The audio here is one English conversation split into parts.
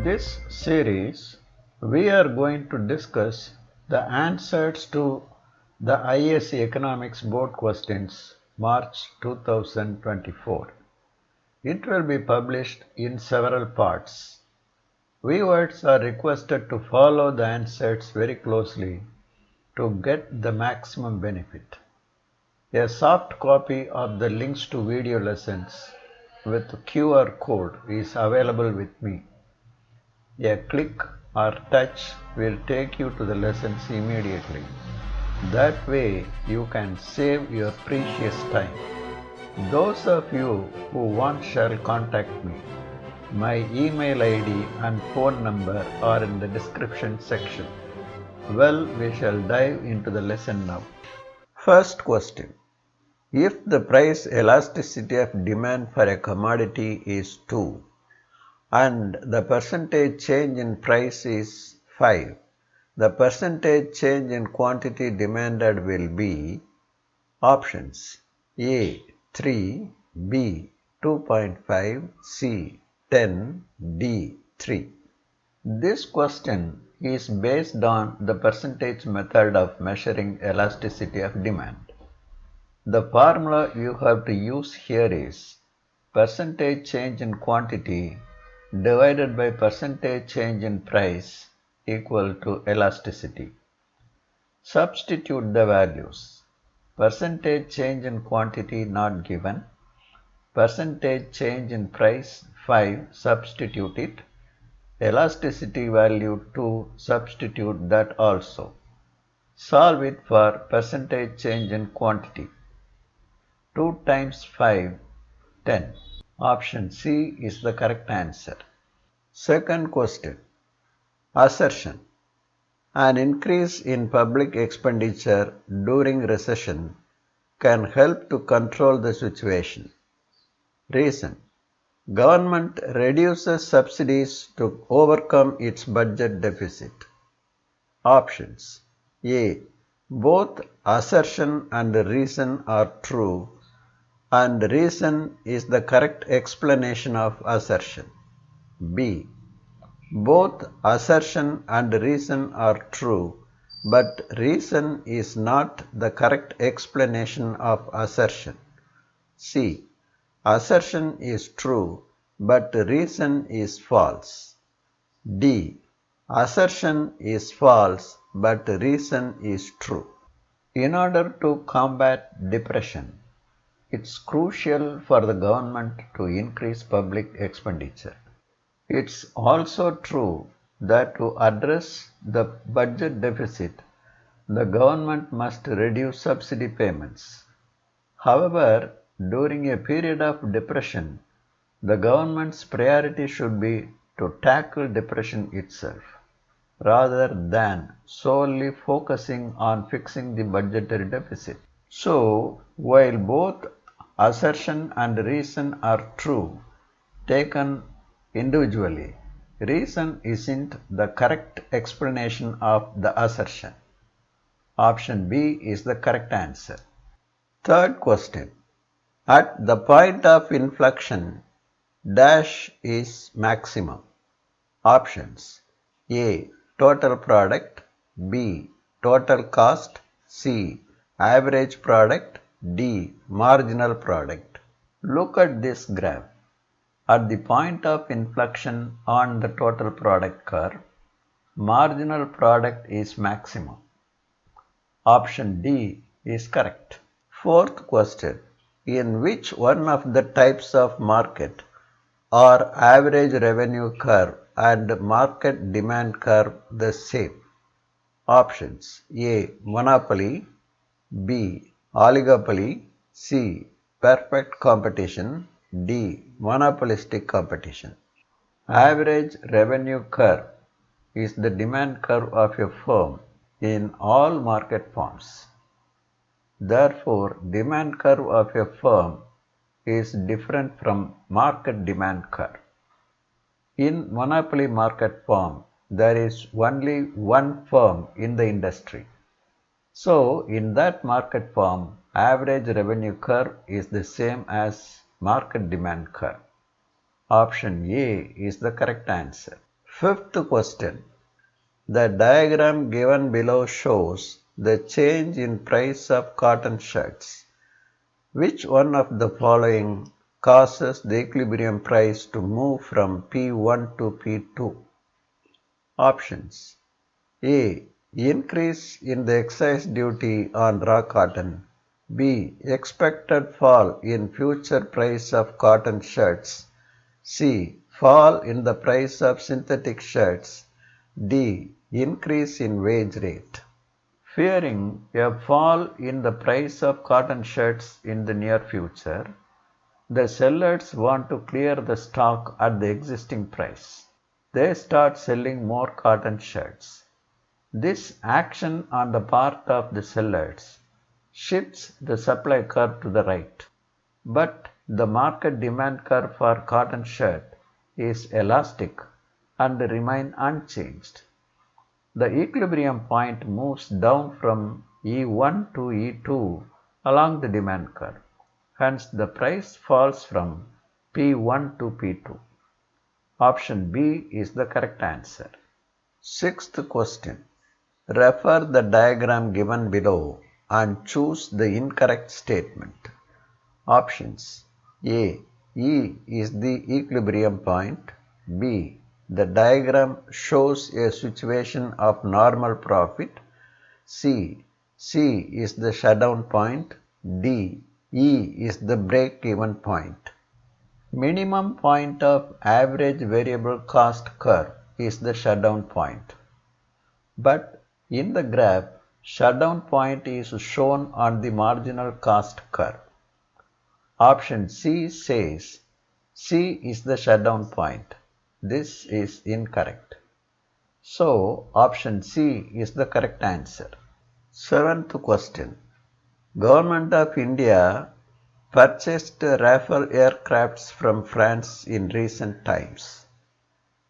this series, we are going to discuss the answers to the ISC Economics Board questions March 2024. It will be published in several parts. Viewers are requested to follow the answers very closely to get the maximum benefit. A soft copy of the links to video lessons with QR code is available with me. A click or touch will take you to the lessons immediately. That way you can save your precious time. Those of you who want shall contact me. My email ID and phone number are in the description section. Well, we shall dive into the lesson now. First question. If the price elasticity of demand for a commodity is 2 and the percentage change in price is 5, the percentage change in quantity demanded will be options A 3, B 2.5, C 10, D 3. This question is based on the percentage method of measuring elasticity of demand. The formula you have to use here is percentage change in quantity divided by percentage change in price equal to elasticity. Substitute the values. Percentage change in quantity not given. Percentage change in price 5, substitute it. Elasticity value 2, substitute that also. Solve it for percentage change in quantity. 2 times 5, 10. Option C is the correct answer. Second question. Assertion. An increase in public expenditure during recession can help to control the situation. Reason. Government reduces subsidies to overcome its budget deficit. Options. A. Both assertion and reason are true, and reason is the correct explanation of assertion. B. Both assertion and reason are true, but reason is not the correct explanation of assertion. C. Assertion is true, but reason is false. D. Assertion is false, but reason is true. In order to combat depression, it's crucial for the government to increase public expenditure. It's also true that to address the budget deficit, the government must reduce subsidy payments. However, during a period of depression, the government's priority should be to tackle depression itself, rather than solely focusing on fixing the budgetary deficit. So, while both assertion and reason are true, taken individually, reason isn't the correct explanation of the assertion. Option B is the correct answer. Third question. At the point of inflection, dash is maximum. Options. A. Total product. B. Total cost. C. Average product. D. Marginal product. Look at this graph. At the point of inflection on the total product curve, marginal product is maximum. Option D is correct. Fourth question. In which one of the types of market are average revenue curve and market demand curve the same? Options. A. Monopoly. B. Oligopoly. C. Perfect competition. D. Monopolistic competition. Average revenue curve is the demand curve of a firm in all market forms. Therefore, demand curve of a firm is different from market demand curve. In monopoly market form, there is only one firm in the industry. So, in that market form, average revenue curve is the same as market demand curve. Option A is the correct answer. Fifth question. The diagram given below shows the change in price of cotton shirts. Which one of the following causes the equilibrium price to move from P1 to P2? Options. A. Increase in the excise duty on raw cotton. B. Expected fall in future price of cotton shirts. C. Fall in the price of synthetic shirts. D. Increase in wage rate. Fearing a fall in the price of cotton shirts in the near future, the sellers want to clear the stock at the existing price. They start selling more cotton shirts. This action on the part of the sellers shifts the supply curve to the right, but the market demand curve for cotton shirt is elastic and remain unchanged. The equilibrium point moves down from E1 to E2 along the demand curve. Hence, the price falls from P1 to P2. Option B is the correct answer. Sixth question. Refer the diagram given below and choose the incorrect statement. Options. A. E is the equilibrium point. B. The diagram shows a situation of normal profit. C. C is the shutdown point. D. E is the break-even point. Minimum point of average variable cost curve is the shutdown point. But in the graph, shutdown point is shown on the marginal cost curve. Option C says C is the shutdown point. This is incorrect. So, option C is the correct answer. Seventh question. Government of India purchased Rafale aircrafts from France in recent times.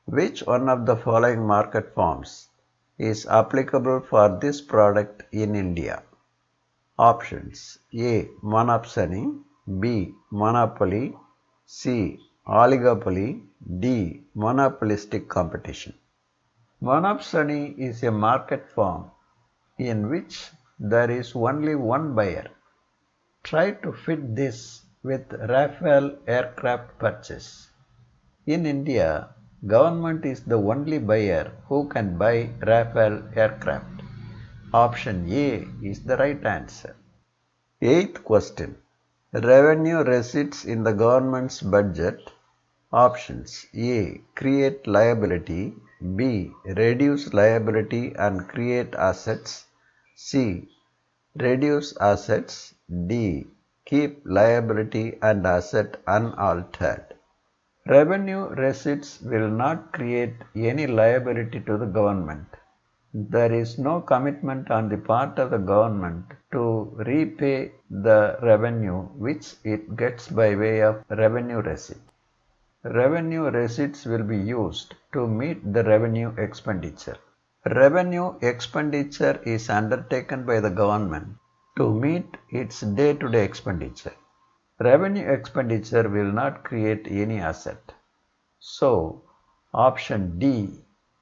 Which one of the following market forms is applicable for this product in India? Options. A. Monopsony. B. Monopoly. C. Oligopoly. D. Monopolistic competition. Monopsony is a market form in which there is only one buyer. Try to fit this with Rafale aircraft purchase. In India, government is the only buyer who can buy Rafale aircraft. Option A is the right answer. Eighth question. Revenue receipts in the government's budget. Options. A. Create liability. B. Reduce liability and create assets. C. Reduce assets. D. Keep liability and asset unaltered. Revenue receipts will not create any liability to the government. There is no commitment on the part of the government to repay the revenue which it gets by way of revenue receipt. Revenue receipts will be used to meet the revenue expenditure. Revenue expenditure is undertaken by the government to meet its day-to-day expenditure. Revenue expenditure will not create any asset. So, option D,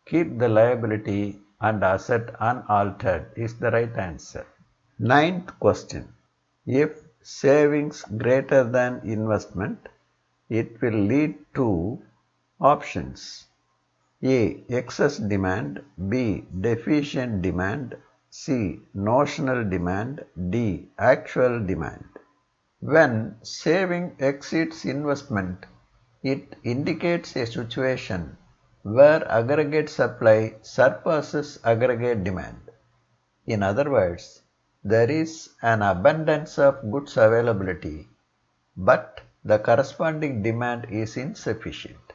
keep the liability and asset unaltered, is the right answer. Ninth question. If savings greater than investment, it will lead to options. A. Excess demand. B. Deficient demand. C. Notional demand. D. Actual demand. When saving exceeds investment, it indicates a situation where aggregate supply surpasses aggregate demand. In other words, there is an abundance of goods availability, but the corresponding demand is insufficient.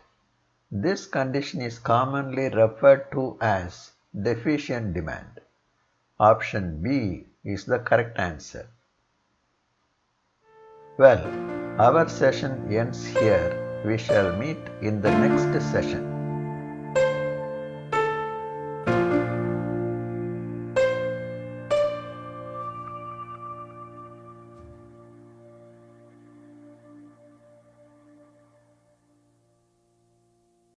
This condition is commonly referred to as deficient demand. Option B is the correct answer. Well, our session ends here. We shall meet in the next session.